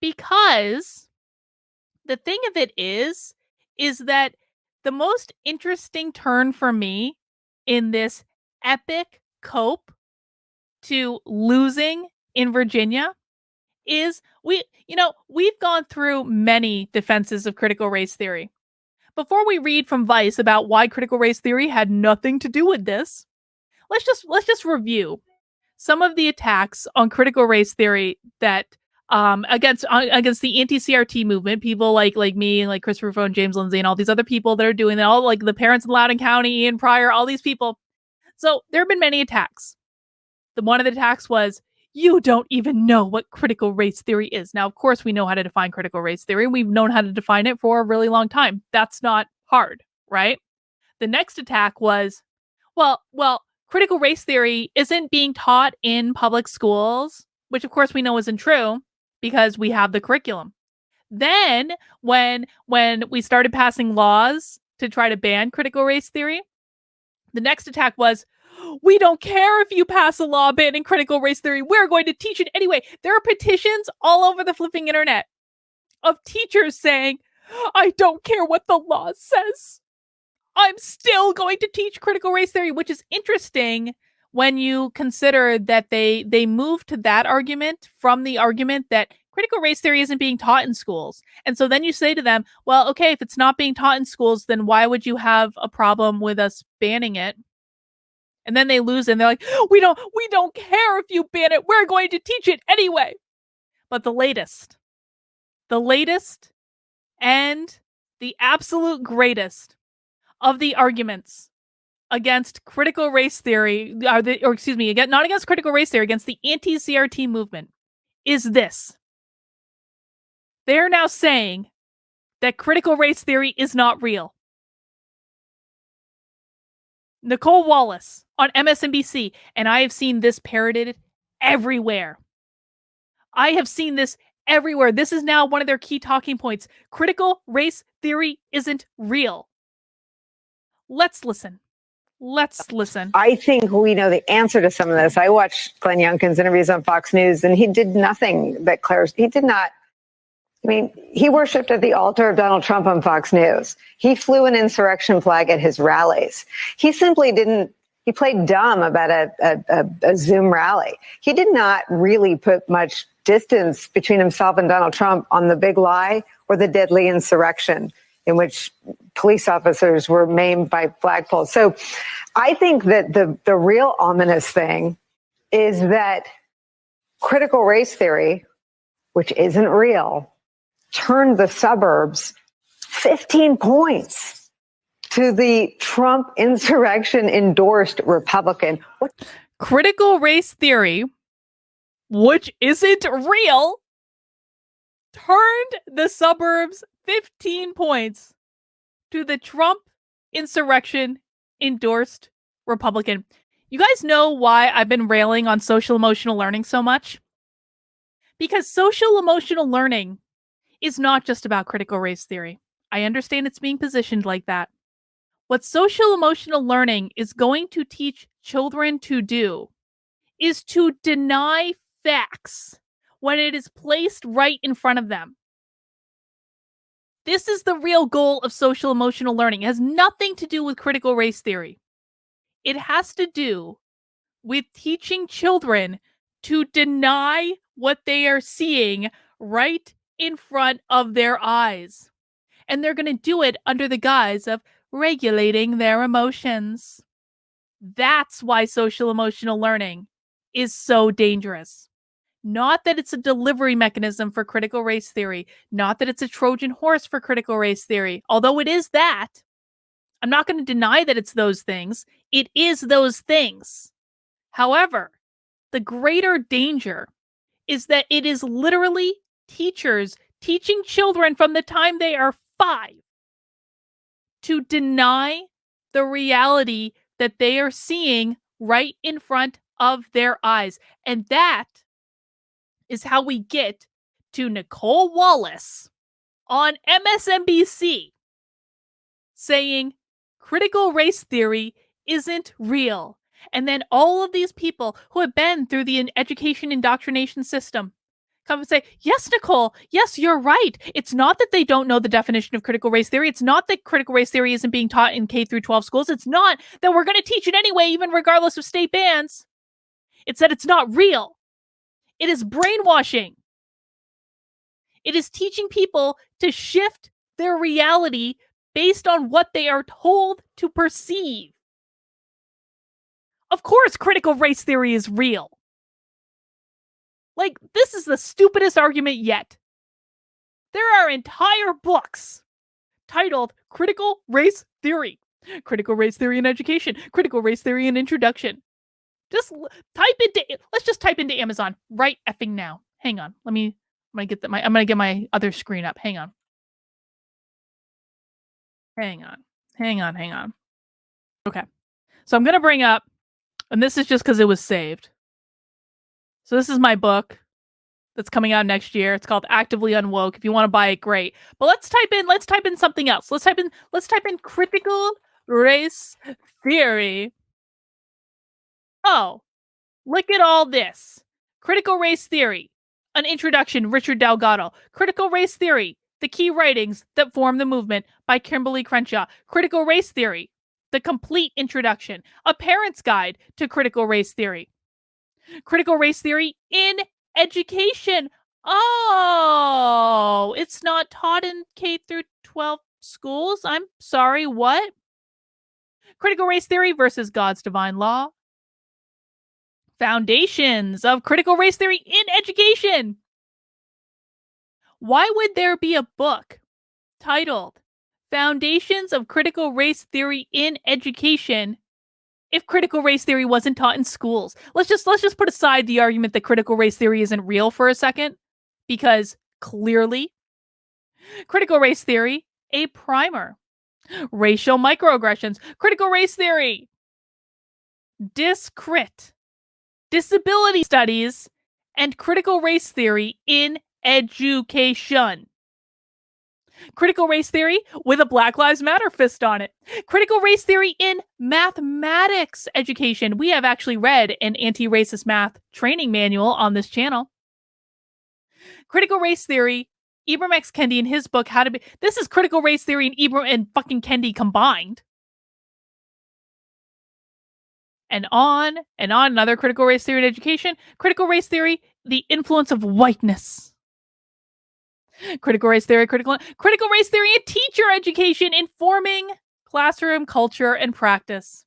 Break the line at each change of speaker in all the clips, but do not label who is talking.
Because the thing of it is that the most interesting turn for me in this epic cope to losing in Virginia is we've gone through many defenses of critical race theory. Before we read from Vice about why critical race theory had nothing to do with this, let's just review some of the attacks on critical race theory that against the anti-CRT movement, people like me and like Christopher Foe and James Lindsay and all these other people that are doing that, all like the parents in Loudoun County, Ian Pryor, all these people. So there have been many attacks. One of the attacks was, you don't even know what critical race theory is. Now, of course, we know how to define critical race theory. We've known how to define it for a really long time. That's not hard, right? The next attack was, well, critical race theory isn't being taught in public schools, which of course we know isn't true because we have the curriculum. Then when we started passing laws to try to ban critical race theory, the next attack was, we don't care if you pass a law banning critical race theory. We're going to teach it anyway. There are petitions all over the flipping internet of teachers saying, I don't care what the law says. I'm still going to teach critical race theory, which is interesting when you consider that they moved to that argument from the argument that critical race theory isn't being taught in schools. And so then you say to them, well, okay, if it's not being taught in schools, then why would you have a problem with us banning it? And then they lose and they're like, we don't care if you ban it. We're going to teach it anyway. But the latest and the absolute greatest of the arguments against critical race theory, not against critical race theory, against the anti-CRT movement, is this. They're now saying that critical race theory is not real. Nicole Wallace on MSNBC, and I have seen this parroted everywhere. I have seen this everywhere. This is now one of their key talking points. Critical race theory isn't real. Let's listen.
I think we know the answer to some of this. I watched Glenn Youngkin's interviews on Fox News, and he did nothing that he did not. I mean, he worshipped at the altar of Donald Trump on Fox News. He flew an insurrection flag at his rallies. He simply didn't. He played dumb about a Zoom rally. He did not really put much distance between himself and Donald Trump on the big lie or the deadly insurrection in which police officers were maimed by flagpoles. So I think that the real ominous thing is that critical race theory, which isn't real, turned the suburbs 15 points to the Trump insurrection endorsed Republican.
Critical race theory, which isn't real, turned the suburbs 15 points to the Trump insurrection endorsed Republican. You guys know why I've been railing on social emotional learning so much? Because social emotional learning is not just about critical race theory. I understand it's being positioned like that. What social emotional learning is going to teach children to do is to deny facts when it is placed right in front of them. This is the real goal of social emotional learning. It has nothing to do with critical race theory. It has to do with teaching children to deny what they are seeing right in front of their eyes. And they're going to do it under the guise of regulating their emotions. That's why social emotional learning is so dangerous. Not that it's a delivery mechanism for critical race theory. Not that it's a Trojan horse for critical race theory. Although it is that. I'm not going to deny that it's those things. It is those things. However, the greater danger is that it is literally teachers teaching children from the time they are 5 to deny the reality that they are seeing right in front of their eyes. And that is how we get to Nicole Wallace on MSNBC saying critical race theory isn't real. And then all of these people who have been through the education indoctrination system come and say, yes, Nicole, yes, you're right. It's not that they don't know the definition of critical race theory. It's not that critical race theory isn't being taught in K through 12 schools. It's not that we're going to teach it anyway, even regardless of state bans. It's that it's not real. It is brainwashing. It is teaching people to shift their reality based on what they are told to perceive. Of course, critical race theory is real. Like, this is the stupidest argument yet. There are entire books titled Critical Race Theory, Critical Race Theory in Education, Critical Race Theory in Introduction. Let's just type into Amazon right effing now. Hang on. I'm gonna get my other screen up. Hang on. Okay. So I'm gonna bring up, and this is just because it was saved. So this is my book that's coming out next year. It's called Actively Unwoke. If you want to buy it, great. But let's type in something else. Let's type in critical race theory. Oh, look at all this. Critical race theory. An introduction, Richard Delgado. Critical race theory. The key writings that form the movement by Kimberly Crenshaw. Critical race theory. The complete introduction. A parent's guide to critical race theory. Critical race theory in education. Oh, it's not taught in K through 12 schools? I'm sorry, what? Critical race theory versus God's divine law. Foundations of critical race theory in education. Why would there be a book titled Foundations of Critical Race Theory in Education if critical race theory wasn't taught in schools? Let's just put aside the argument that critical race theory isn't real for a second, because clearly critical race theory, a primer. Racial microaggressions, critical race theory. Discrit, disability studies, and critical race theory in education. Critical race theory with a Black Lives Matter fist on it. Critical race theory in mathematics education. We have actually read an anti-racist math training manual on this channel. Critical race theory, Ibram X. Kendi in his book, How to Be... This is critical race theory and Ibram and fucking Kendi combined. And on, another critical race theory in education. Critical race theory, the influence of whiteness. Critical race theory, critical race theory in teacher education, informing classroom culture and practice.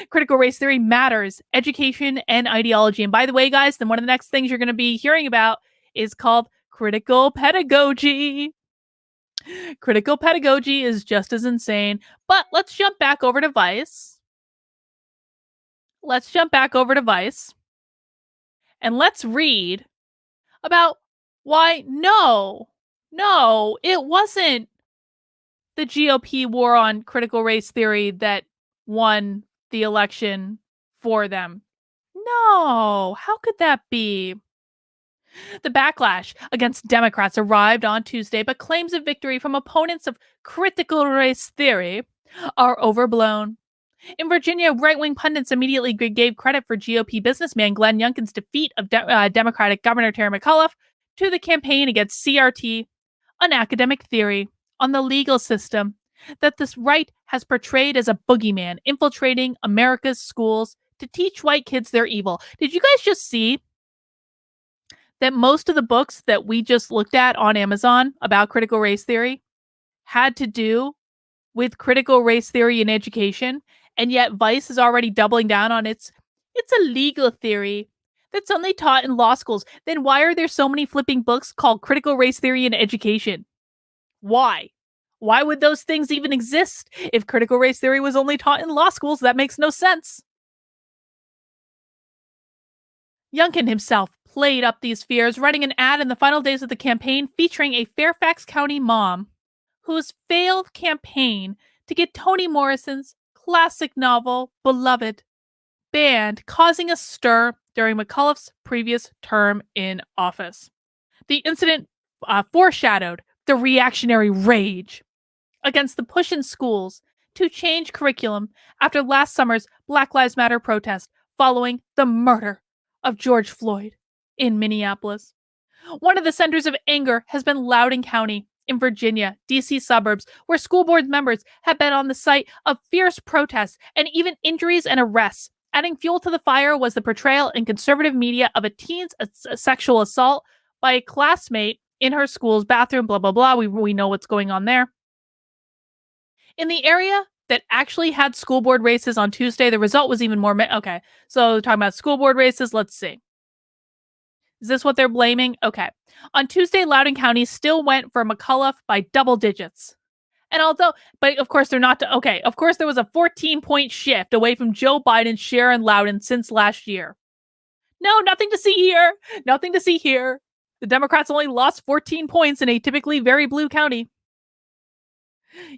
Critical race theory matters, education and ideology. And by the way, guys, then one of the next things you're going to be hearing about is called critical pedagogy. Critical pedagogy is just as insane. But let's jump back over to Vice. And let's read about why no, it wasn't the GOP war on critical race theory that won the election for them. No, how could that be? The backlash against Democrats arrived on Tuesday, but claims of victory from opponents of critical race theory are overblown. In Virginia, right-wing pundits immediately gave credit for GOP businessman Glenn Youngkin's defeat of Democratic Governor Terry McAuliffe to the campaign against CRT, an academic theory on the legal system that this right has portrayed as a boogeyman infiltrating America's schools to teach white kids they're evil. Did you guys just see that most of the books that we just looked at on Amazon about critical race theory had to do with critical race theory in education, and yet Vice is already doubling down on it's a legal theory that's only taught in law schools? Then why are there so many flipping books called critical race theory in education? Why? Why would those things even exist if critical race theory was only taught in law schools? That makes no sense. Youngkin himself played up these fears, writing an ad in the final days of the campaign featuring a Fairfax County mom whose failed campaign to get Toni Morrison's classic novel, Beloved, banned, causing a stir during McAuliffe's previous term in office. The incident foreshadowed the reactionary rage against the push in schools to change curriculum after last summer's Black Lives Matter protest following the murder of George Floyd in Minneapolis. One of the centers of anger has been Loudoun County in Virginia, D.C. suburbs, where school board members have been on the site of fierce protests and even injuries and arrests. Adding fuel to the fire was the portrayal in conservative media of a teen's sexual assault by a classmate in her school's bathroom, blah, blah, blah. We know what's going on there. In the area that actually had school board races on Tuesday, the result was even more. Okay, so talking about school board races, let's see. Is this what they're blaming? Okay. On Tuesday, Loudoun County still went for McAuliffe by double digits. And but of course they're not, okay, of course there was a 14-point shift away from Joe Biden's share in Loudoun since last year. No, nothing to see here. Nothing to see here. The Democrats only lost 14 points in a typically very blue county.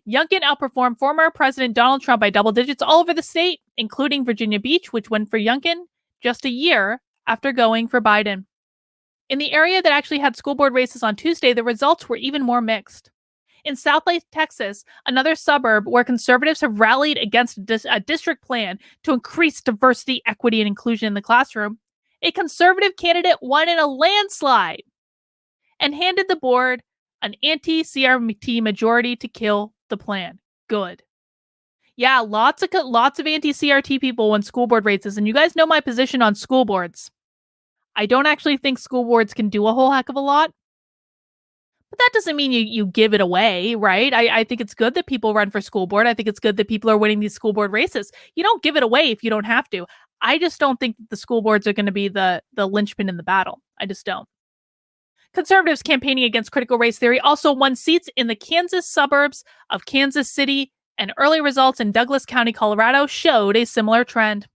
Youngkin outperformed former President Donald Trump by double digits all over the state, including Virginia Beach, which went for Youngkin just a year after going for Biden. In the area that actually had school board races on Tuesday, the results were even more mixed. In Southlake, Texas, another suburb where conservatives have rallied against a district plan to increase diversity, equity, and inclusion in the classroom, a conservative candidate won in a landslide and handed the board an anti-CRT majority to kill the plan. Good. Yeah, lots of anti-CRT people won school board races, and you guys know my position on school boards. I don't actually think school boards can do a whole heck of a lot. But that doesn't mean you give it away, right? I think it's good that people run for school board. I think it's good that people are winning these school board races. You don't give it away if you don't have to. I just don't think that the school boards are going to be the linchpin in the battle. I just don't. Conservatives campaigning against critical race theory also won seats in the Kansas suburbs of Kansas City, and early results in Douglas County, Colorado showed a similar trend.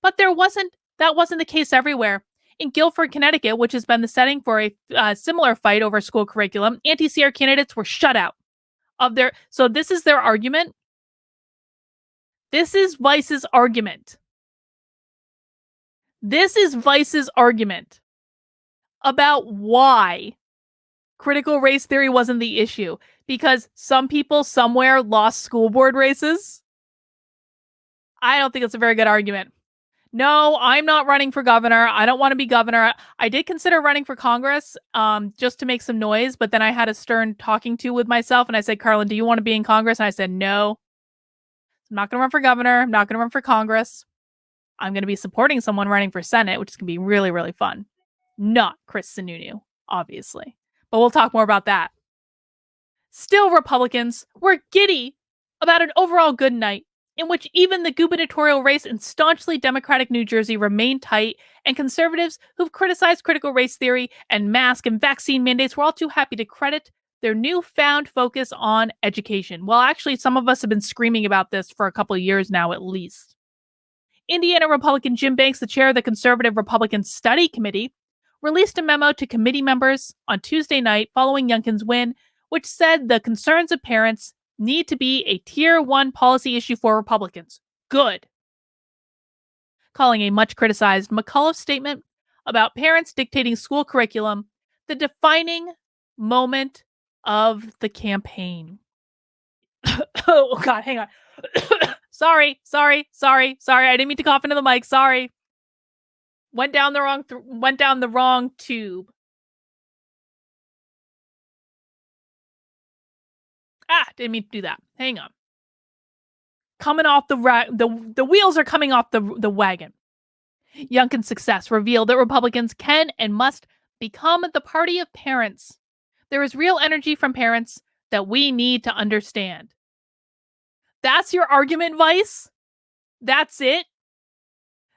But that wasn't the case everywhere. In Guilford, Connecticut, which has been the setting for a similar fight over school curriculum, anti-CR candidates were shut out of their. So this is their argument. This is Vice's argument. This is Vice's argument about why critical race theory wasn't the issue. Because some people somewhere lost school board races. I don't think it's a very good argument. No, I'm not running for governor. I don't want to be governor. I did consider running for Congress just to make some noise, but then I had a stern talking to with myself, and I said, Carlin, do you want to be in Congress? And I said, no. I'm not going to run for governor. I'm not going to run for Congress. I'm going to be supporting someone running for Senate, which is going to be really, really fun. Not Chris Sununu, obviously. But we'll talk more about that. Still, Republicans were giddy about an overall good night, in which even the gubernatorial race in staunchly Democratic New Jersey remained tight, and conservatives who've criticized critical race theory and mask and vaccine mandates were all too happy to credit their newfound focus on education. Well, actually, some of us have been screaming about this for a couple of years now, at least. Indiana Republican Jim Banks, the chair of the Conservative Republican Study Committee, released a memo to committee members on Tuesday night following Youngkin's win, which said the concerns of parents need to be a Tier 1 policy issue for Republicans. Good. Calling a much criticized McAuliffe statement about parents dictating school curriculum the defining moment of the campaign. Oh, God, hang on. Sorry. I didn't mean to cough into the mic. Sorry. Went down the wrong tube. Didn't mean to do that. Hang on. Coming off the wheels are coming off the wagon. Youngkin's success revealed that Republicans can and must become the party of parents. There is real energy from parents that we need to understand. That's your argument, Vice? That's it?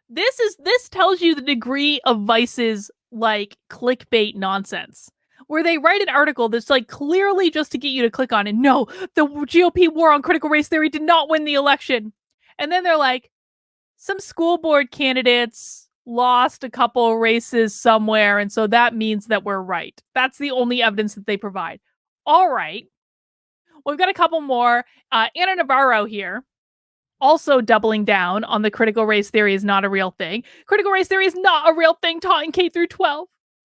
This tells you the degree of Vice's like clickbait nonsense, where they write an article that's like clearly just to get you to click on it. No, the GOP war on critical race theory did not win the election. And then they're like, some school board candidates lost a couple races somewhere, and so that means that we're right. That's the only evidence that they provide. All right. Well, we've got a couple more. Anna Navarro here, also doubling down on the critical race theory is not a real thing. Critical race theory is not a real thing taught in K through 12.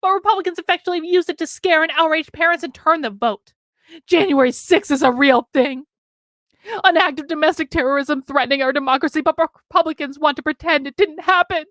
But Republicans effectively used it to scare and outrage parents and turn the vote. January 6th is a real thing. An act of domestic terrorism threatening our democracy, but Republicans want to pretend it didn't happen.